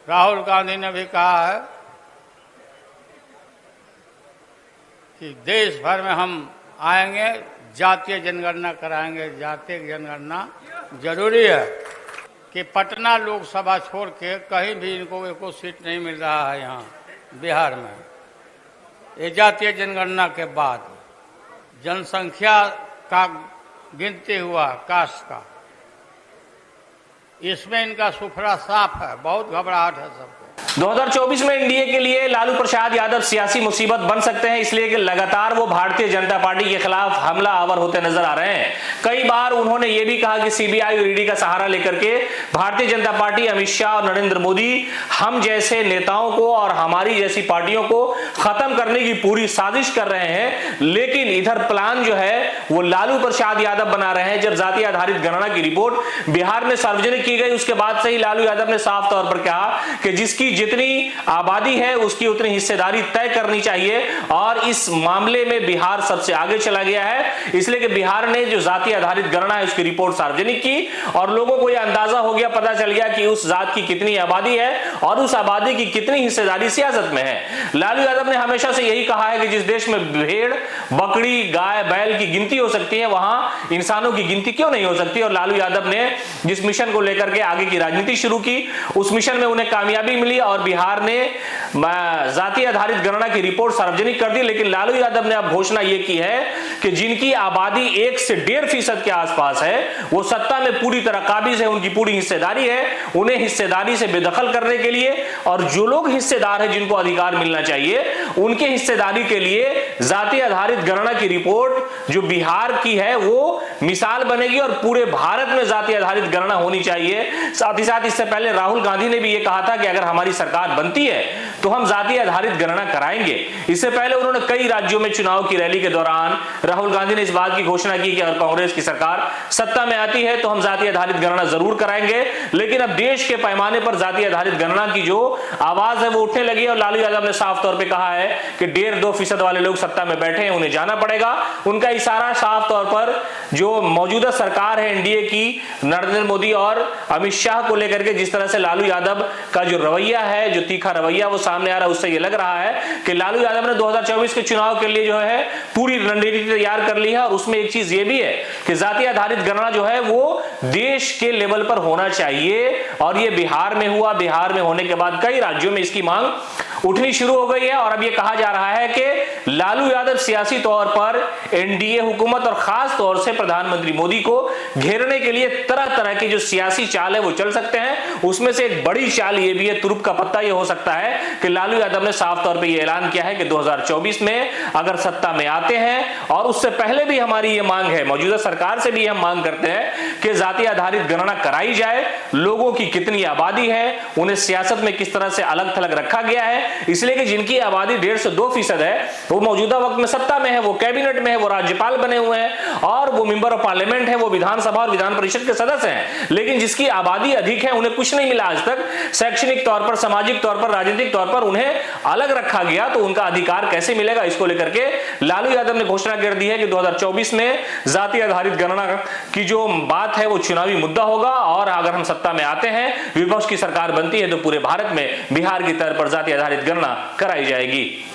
राहुल गांधी ने भी कहा है कि देश भर में हम आएंगे, जातीय जनगणना कराएंगे। जातीय जनगणना जरूरी है कि पटना लोकसभा छोड़ के कहीं भी इनको एको सीट नहीं मिल रहा है यहाँ बिहार में। ये जातीय जनगणना के बाद जनसंख्या का गिनती हुआ कास्ट का, इसमें इनका सुफरा साफ है, बहुत घबराहट है सबको। 2024 में एनडीए के लिए लालू प्रसाद यादव सियासी मुसीबत बन सकते हैं, इसलिए कि लगातार वो भारतीय जनता पार्टी के खिलाफ हमला आवर होते नजर आ रहे हैं। कई बार उन्होंने ये भी कहा कि सीबीआई और ईडी का सहारा लेकर के भारतीय जनता पार्टी, अमित शाह और नरेंद्र मोदी हम जैसे नेताओं को और हमारी जैसी पार्टियों को खत्म करने की पूरी साजिश कर रहे हैं। लेकिन इधर प्लान जो है वो लालू प्रसाद यादव बना रहे हैं। जब जाति आधारित गणना की रिपोर्ट बिहार में सार्वजनिक की गई, उसके बाद से ही लालू यादव ने साफ तौर पर कहा कि जिसकी जितनी आबादी है उसकी उतनी हिस्सेदारी तय करनी चाहिए, और इस मामले में बिहार सबसे आगे चला गया है। इसलिए कि बिहार ने जो जाति आधारित गणना है उसकी रिपोर्ट सार्वजनिक की और लोगों को यह अंदाजा हो गया, पता चल गया कि उस जात की कितनी आबादी है और उस आबादी की कितनी हिस्सेदारी सियासत में है। लालू यादव ने हमेशा से यही कहा है कि जिस देश में भेड़, बकरी, गाय, बैल की गिनती हो सकती है, वहां इंसानों की गिनती क्यों नहीं हो सकती। और लालू यादव ने जिस मिशन को लेकर के आगे की राजनीति शुरू की, उस मिशन में उन्हें कामयाबी मिली और बिहार ने जाति आधारित गणना की रिपोर्ट सार्वजनिक कर दी। लेकिन लालू यादव ने अब घोषणा यह की है कि जिनकी आबादी 1 से 1.5% के आसपास है, वो सत्ता में पूरी तरह काबिज है, उनकी पूरी हिस्सेदारी है, उन्हें हिस्सेदारी से बेदखल करने के लिए, और जो लोग हिस्सेदार हैं जिनको अधिकार मिलना चाहिए, उनके हिस्सेदारी के लिए जाति आधारित गणना की रिपोर्ट जो बिहार की है वो मिसाल बनेगी और पूरे भारत में जाति आधारित गणना होनी चाहिए। साथ ही साथ इससे पहले राहुल गांधी ने भी यह कहा था कि अगर हमारी सरकार बनती है तो हम जाति आधारित गणना कराएंगे। इससे पहले उन्होंने कई राज्यों में चुनाव की रैली के दौरान राहुल गांधी ने इस बात की घोषणा की कि अगर कांग्रेस की सरकार सत्ता में आती है तो हम जाति आधारित गणना जरूर कराएंगे। लेकिन अब देश के पैमाने पर जाति आधारित गणना की जो आवाज है वो उठने लगी है और लालू यादव ने साफ तौर पर कहा है कि 1.5-2% वाले लोग सत्ता में बैठे हैं, उन्हें जाना पड़ेगा। उनका इशारा साफ तौर पर जो मौजूदा सरकार है एनडीए की, नरेंद्र मोदी और अमित शाह को लेकर के जिस तरह से लालू यादव का जो रवैया है, जो तीखा रवैया वो सामने आ रहा है, उससे ये लग रहा है कि लालू यादव ने 2024 के चुनाव के लिए जो है पूरी रणनीति तैयार कर ली है। और उसमें एक चीज ये भी है कि जाति आधारित गणना जो है वो देश के लेवल पर होना चाहिए, और ये बिहार में हुआ। बिहार में होने के बाद कई राज्यों में इसकी मांग उठनी शुरू हो गई है और अब यह कहा जा रहा है कि लालू यादव सियासी तौर पर एनडीए हुकूमत और खास तौर से प्रधानमंत्री मोदी को घेरने के लिए तरह तरह की जो सियासी चाल है वो चल सकते हैं। उसमें से एक बड़ी चाल ये भी है, तुरुप का पत्ता ये हो सकता है कि लालू यादव ने साफ तौर पर यह ऐलान किया है कि 2024 में अगर सत्ता में आते हैं, और उससे पहले भी हमारी ये मांग है, मौजूदा सरकार से भी हम मांग करते हैं कि जाति आधारित गणना कराई जाए, लोगों की कितनी आबादी है, उन्हें सियासत में किस तरह से अलग थलग रखा गया है। इसलिए कि जिनकी आबादी 1.5 से 2% है वो मौजूदा वक्त में सत्ता में है, वो कैबिनेट में है, वो राज्यपाल बने हुए हैं और वो मेंबर ऑफ पार्लियामेंट है, वो विधानसभा और विधान परिषद के सदस्य हैं। लेकिन जिसकी आबादी अधिक है उन्हें कुछ नहीं मिला आज तक, शैक्षणिक तौर पर, सामाजिक तौर पर, राजनीतिक तौर पर उन्हें अलग रखा गया, तो उनका अधिकार कैसे मिलेगा, इसको लेकर के लालू यादव ने घोषणा कर दी है कि 2024 में जाति आधारित गणना की जो बात है वो चुनावी मुद्दा होगा, और अगर हम सत्ता में आते हैं, विपक्ष की सरकार बनती है, तो पूरे भारत में बिहार की तर्ज पर जाति आधारित गणना कराई जाएगी।